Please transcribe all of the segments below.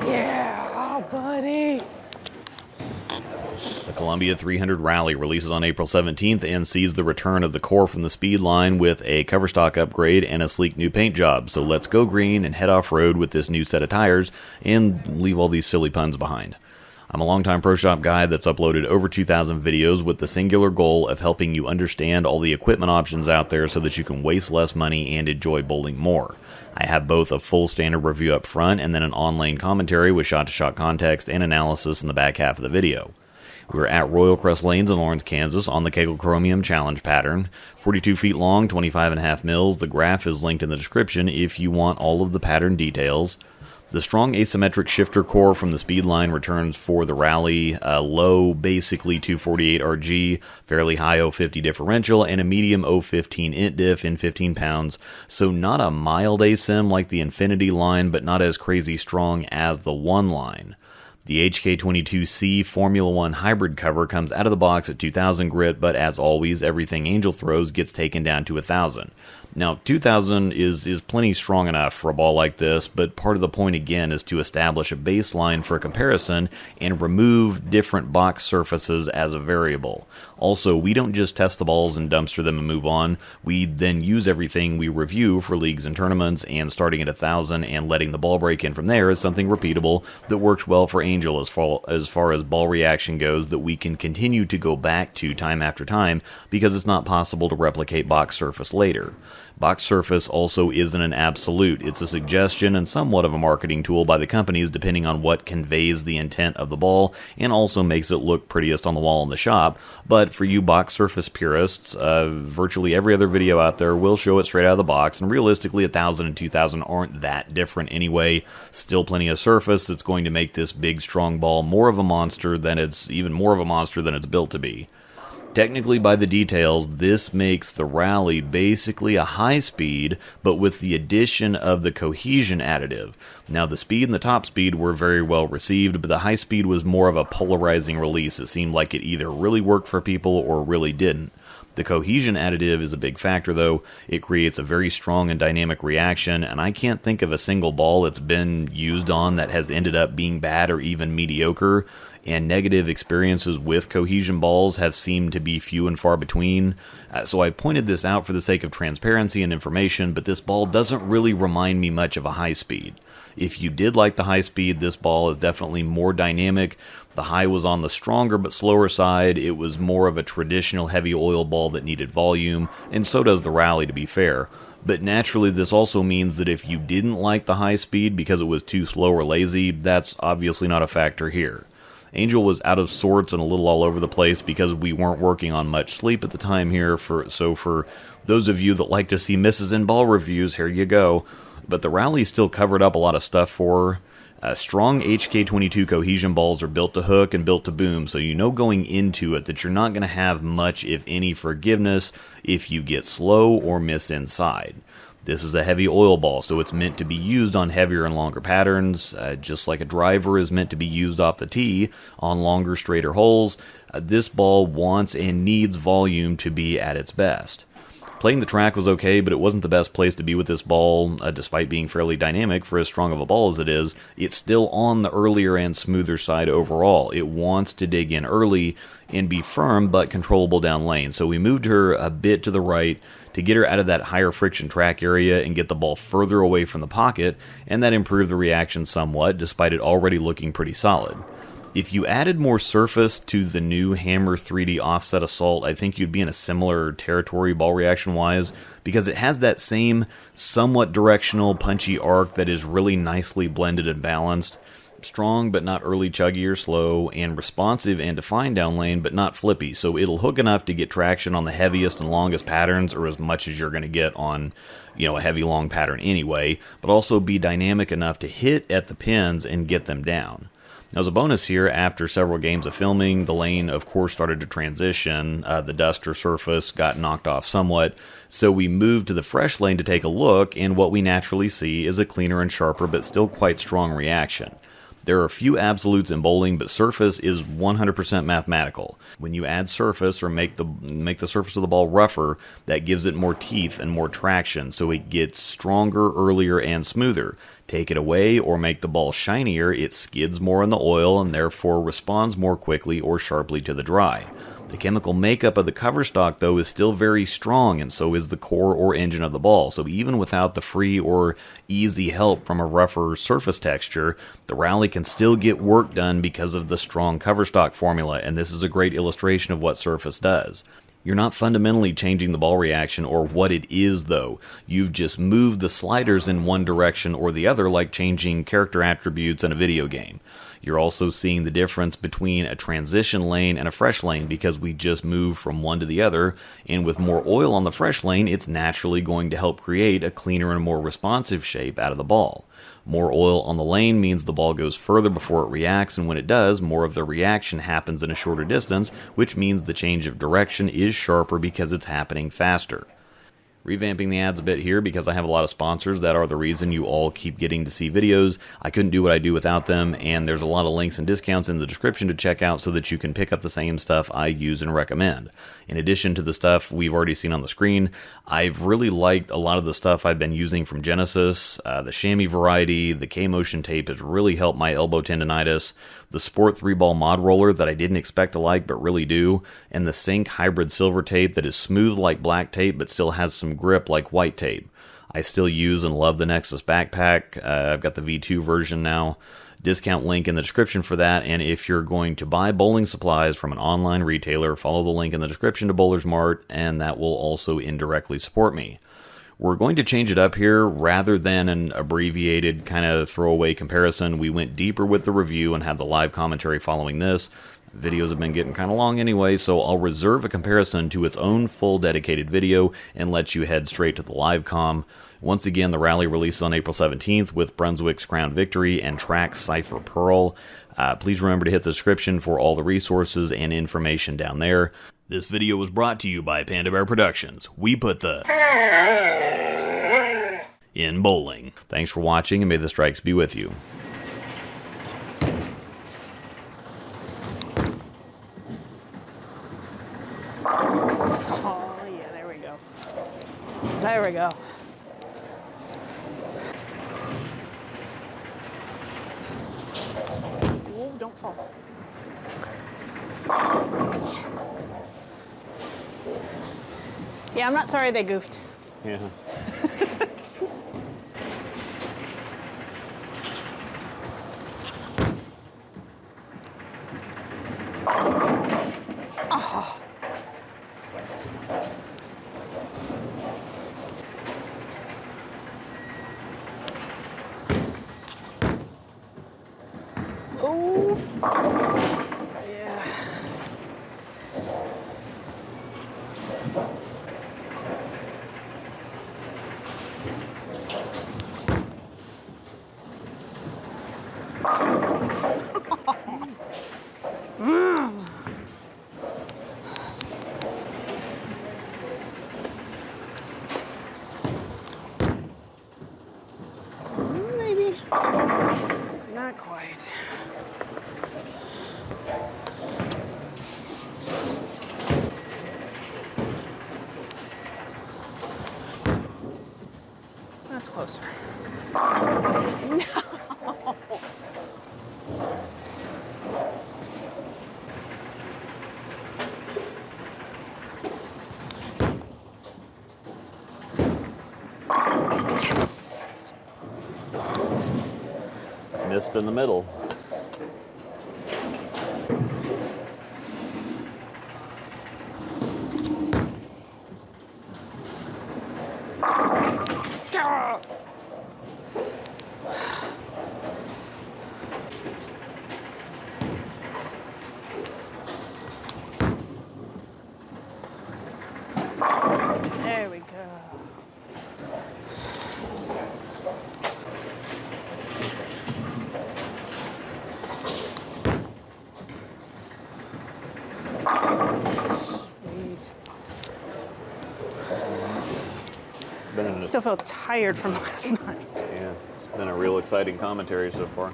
Yeah, buddy. The Columbia 300 Rally releases on April 17th and sees the return of the core from the speed line with a cover stock upgrade and a sleek new paint job. So let's go green and head off-road with this new set of tires and leave all these silly puns behind. I'm a longtime Pro Shop guy that's uploaded over 2,000 videos with the singular goal of helping you understand all the equipment options out there so that you can waste less money and enjoy bowling more. I have both a full standard review up front and then an on-lane commentary with shot-to-shot context and analysis in the back half of the video. We're at Royal Crest Lanes in Lawrence, Kansas on the Kegel Chromium Challenge pattern. 42 feet long, 25.5 mils. The graph is linked in the description if you want all of the pattern details. The strong asymmetric shifter core from the speed line returns for the Rally, low basically 248 RG, fairly high 050 differential, and a medium 015 int diff in 15 pounds, so not a mild asim like the Infinity line, but not as crazy strong as the One line. The HK22C Formula 1 hybrid cover comes out of the box at 2,000 grit, but as always, everything Angel throws gets taken down to 1,000. Now, 2,000 is plenty strong enough for a ball like this, but part of the point again is to establish a baseline for comparison and remove different box surfaces as a variable. Also, we don't just test the balls and dumpster them and move on. We then use everything we review for leagues and tournaments, and starting at 1,000 and letting the ball break in from there is something repeatable that works well for Angel as far as ball reaction goes, that we can continue to go back to time after time because it's not possible to replicate box surface later. Box surface also isn't an absolute. It's a suggestion and somewhat of a marketing tool by the companies depending on what conveys the intent of the ball and also makes it look prettiest on the wall in the shop. But for you box surface purists, virtually every other video out there will show it straight out of the box, and realistically 1,000 and 2,000 aren't that different anyway. Still plenty of surface that's going to make this big strong ball more of a monster than it's built to be. Technically, by the details, this makes the Rally basically a high speed, but with the addition of the cohesion additive. Now, the speed and the top speed were very well received, but the high speed was more of a polarizing release. It seemed like it either really worked for people or really didn't. The cohesion additive is a big factor, though. It creates a very strong and dynamic reaction, and I can't think of a single ball it's been used on that has ended up being bad or even mediocre, and negative experiences with cohesion balls have seemed to be few and far between. So I pointed this out for the sake of transparency and information, but this ball doesn't really remind me much of a high speed. If you did like the high speed, this ball is definitely more dynamic. The high was on the stronger but slower side. It was more of a traditional heavy oil ball that needed volume, and so does the Rally, to be fair. But naturally, this also means that if you didn't like the high speed because it was too slow or lazy, that's obviously not a factor here. Angel was out of sorts and a little all over the place because we weren't working on much sleep at the time here. So for those of you that like to see misses in ball reviews, here you go. But the Rally still covered up a lot of stuff for her. Strong HK22 cohesion balls are built to hook and built to boom, so you know going into it that you're not going to have much, if any, forgiveness if you get slow or miss inside. This is a heavy oil ball, so it's meant to be used on heavier and longer patterns, just like a driver is meant to be used off the tee on longer, straighter holes. This ball wants and needs volume to be at its best. Playing the track was okay, but it wasn't the best place to be with this ball, despite being fairly dynamic for as strong of a ball as it is. It's still on the earlier and smoother side overall. It wants to dig in early and be firm but controllable down lane, so we moved her a bit to the right to get her out of that higher friction track area and get the ball further away from the pocket, and that improved the reaction somewhat, despite it already looking pretty solid. If you added more surface to the new Hammer 3D Offset Assault, I think you'd be in a similar territory ball reaction-wise, because it has that same somewhat directional, punchy arc that is really nicely blended and balanced. Strong but not early chuggy or slow, and responsive and defined down lane but not flippy, so it'll hook enough to get traction on the heaviest and longest patterns, or as much as you're going to get on, a heavy long pattern anyway, but also be dynamic enough to hit at the pins and get them down. Now, as a bonus here, after several games of filming, the lane, of course, started to transition. The duster surface got knocked off somewhat, so we moved to the fresh lane to take a look, and what we naturally see is a cleaner and sharper but still quite strong reaction. There are a few absolutes in bowling, but surface is 100% mathematical. When you add surface or make the surface of the ball rougher, that gives it more teeth and more traction, so it gets stronger, earlier, and smoother. Take it away or make the ball shinier, it skids more in the oil and therefore responds more quickly or sharply to the dry. The chemical makeup of the cover stock, though, is still very strong, and so is the core or engine of the ball. So even without the free or easy help from a rougher surface texture, the rally can still get work done because of the strong cover stock formula, and this is a great illustration of what surface does. You're not fundamentally changing the ball reaction or what it is, though. You've just moved the sliders in one direction or the other, like changing character attributes in a video game. You're also seeing the difference between a transition lane and a fresh lane because we just moved from one to the other, and with more oil on the fresh lane, it's naturally going to help create a cleaner and more responsive shape out of the ball. More oil on the lane means the ball goes further before it reacts, and when it does, more of the reaction happens in a shorter distance, which means the change of direction is sharper because it's happening faster. Revamping the ads a bit here because I have a lot of sponsors that are the reason you all keep getting to see videos. I couldn't do what I do without them, and there's a lot of links and discounts in the description to check out so that you can pick up the same stuff I use and recommend. In addition to the stuff we've already seen on the screen, I've really liked a lot of the stuff I've been using from Genesis. The chamois variety, the K-Motion tape has really helped my elbow tendonitis. The Sport 3-ball mod roller that I didn't expect to like but really do, and the Sync hybrid silver tape that is smooth like black tape but still has some grip like white tape. I still use and love the Nexus backpack. I've got the V2 version now. Discount link in the description for that, and if you're going to buy bowling supplies from an online retailer, follow the link in the description to Bowler's Mart, and that will also indirectly support me. We're going to change it up here. Rather than an abbreviated kind of throwaway comparison, we went deeper with the review and had the live commentary following this. Videos have been getting kind of long anyway, so I'll reserve a comparison to its own full dedicated video and let you head straight to the live comm. Once again, the rally releases on April 17th with Brunswick's Crown Victory and Track's Cypher Pearl. Please remember to hit the description for all the resources and information down there. This video was brought to you by Panda Bear Productions. We put the in bowling. Thanks for watching, and may the strikes be with you. Oh, yeah, there we go. There we go. Oh, don't fall. Yes. Yeah, I'm not sorry they goofed. Yeah. Oh. Oh. Yeah. Maybe. Not quite. That's closer. No. Yes. Missed in the middle. Ah. There we go. Still feel tired from last night. Yeah, it's been a real exciting commentary so far.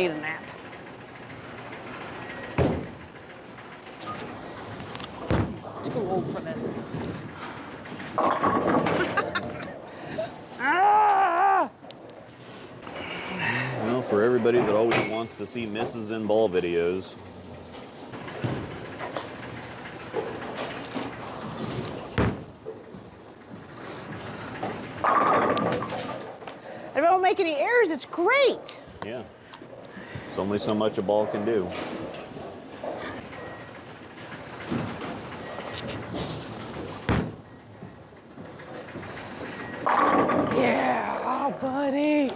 need a nap. Too old for this. Ah! Well, for everybody that always wants to see misses in ball videos, If I don't make any errors, it's great. yeah, it's only so much a ball can do. Yeah, oh, buddy.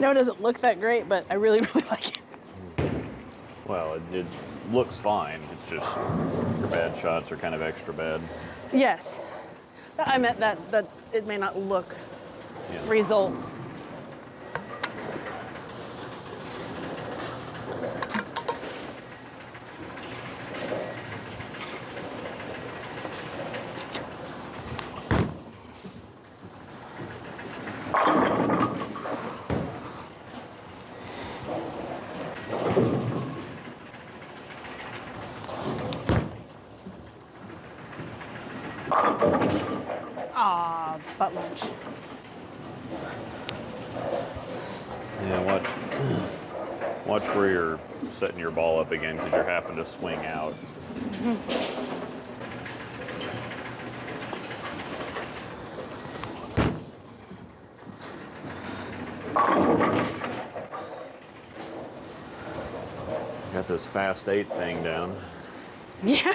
No, it doesn't look that great, but I really, really like it. Well, it looks fine. It's just your bad shots are kind of extra bad. Yes. I meant that's it may not look Yeah. results. Ah, butt munch. Yeah, watch where you're setting your ball up again because you're having to swing out. Got this fast 8 thing down. Yeah.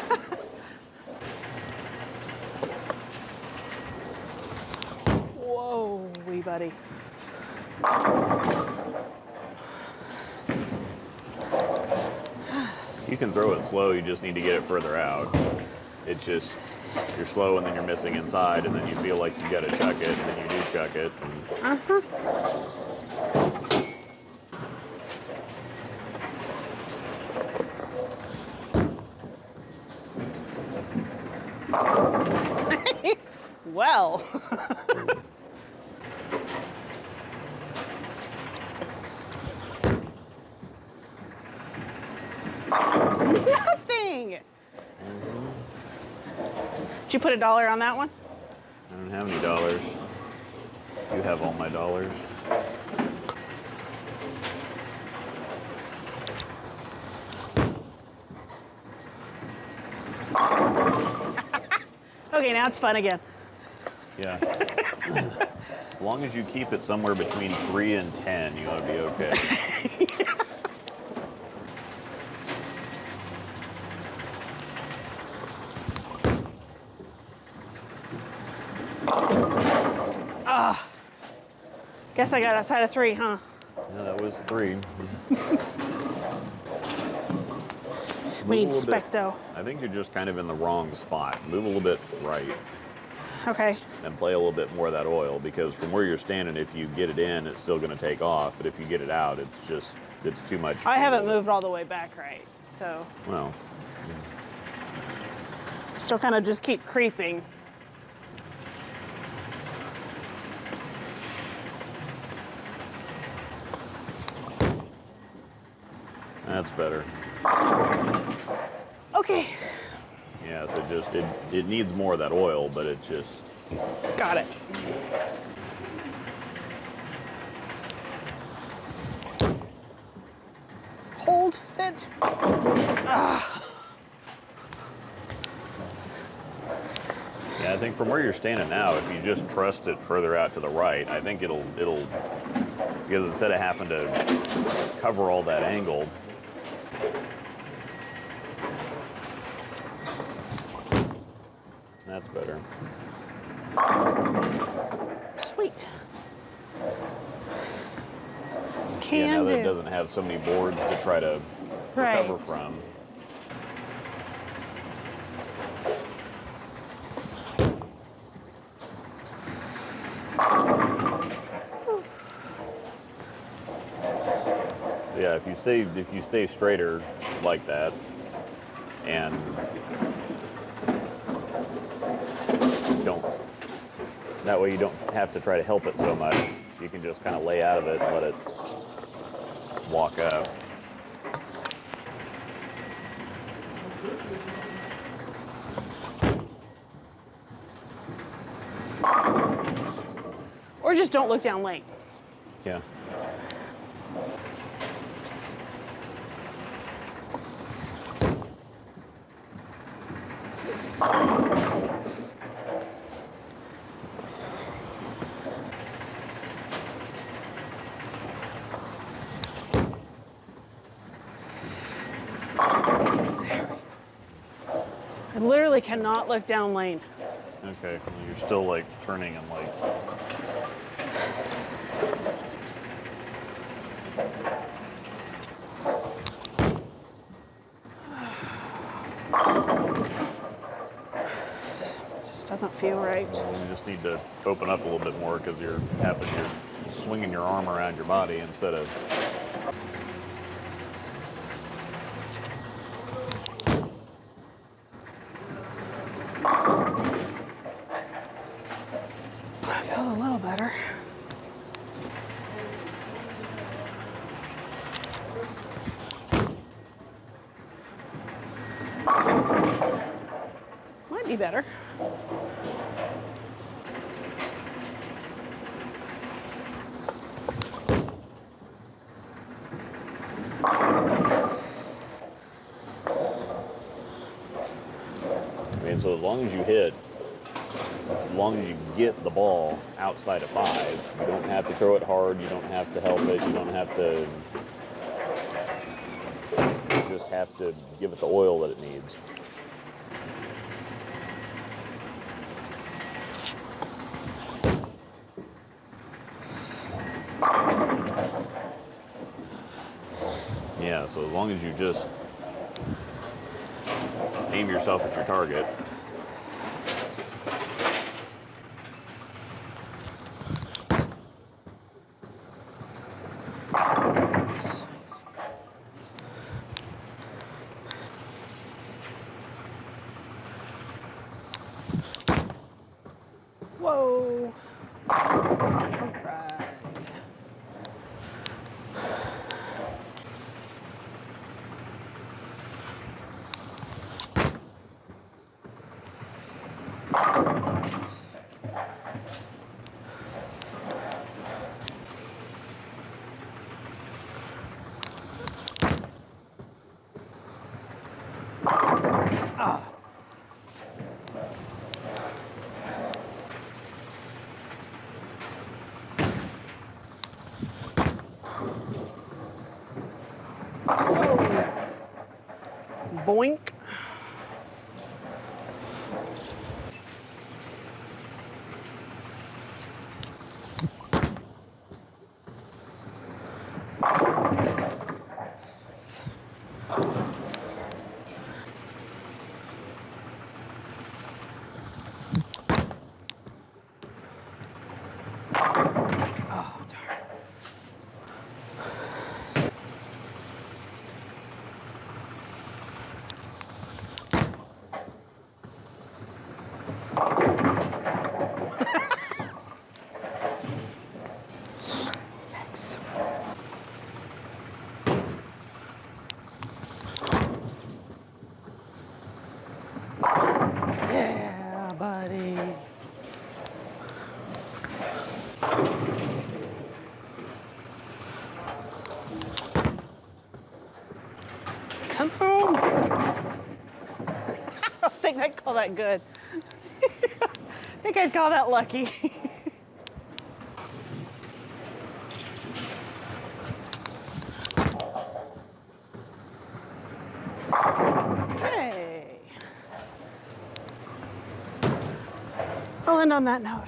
Whoa, wee buddy. You can throw it slow, you just need to get it further out. It's just, you're slow and then you're missing inside and then you feel like you gotta chuck it and then you do chuck it. Well. Nothing. Did you put $1 on that one? I don't have any dollars. You have all my dollars. Okay, now it's fun again. Yeah. As long as you keep it somewhere between 3 and 10, you ought to be okay. Guess I got outside of 3, huh? Yeah, that was 3. We need Move a little bit. specto. I think you're just kind of in the wrong spot. Move a little bit right Okay. and play a little bit more of that oil because from where you're standing, if you get it in, it's still going to take off. But if you get it out, it's too much. I haven't moved all the way back right, so Well, still kind of just keep creeping. that's better. Okay, Yeah, so it needs more of that oil, but it just, got it. Hold, sit. yeah, I think from where you're standing now, if you just trust it further out to the right, I think it'll, because instead of having to cover all that angle, that's better. Sweet. Yeah, Can now that it do. doesn't have so many boards to try to recover Right. from. Yeah, if you stay straighter like that, and that way you don't have to try to help it so much. You can just kind of lay out of it and let it walk up. Or just don't look down lane. Yeah. I literally cannot look down lane. Okay, you're still like turning and like. Just doesn't feel right. You just need to open up a little bit more because you're swinging your arm around your body instead of. I feel a little better. Might be better. I mean, so as long as you hit, as long as you get the ball outside of 5, you don't have to throw it hard, you don't have to help it, you don't have to, you just have to give it the oil that it needs. Yeah, so as long as you just aim yourself at your target. Whoa. All right. Boink. Oh, darn. Thanks. Yeah, buddy. Come home. I don't think I'd call that good. I think I'd call that lucky. Hey. I'll end on that note.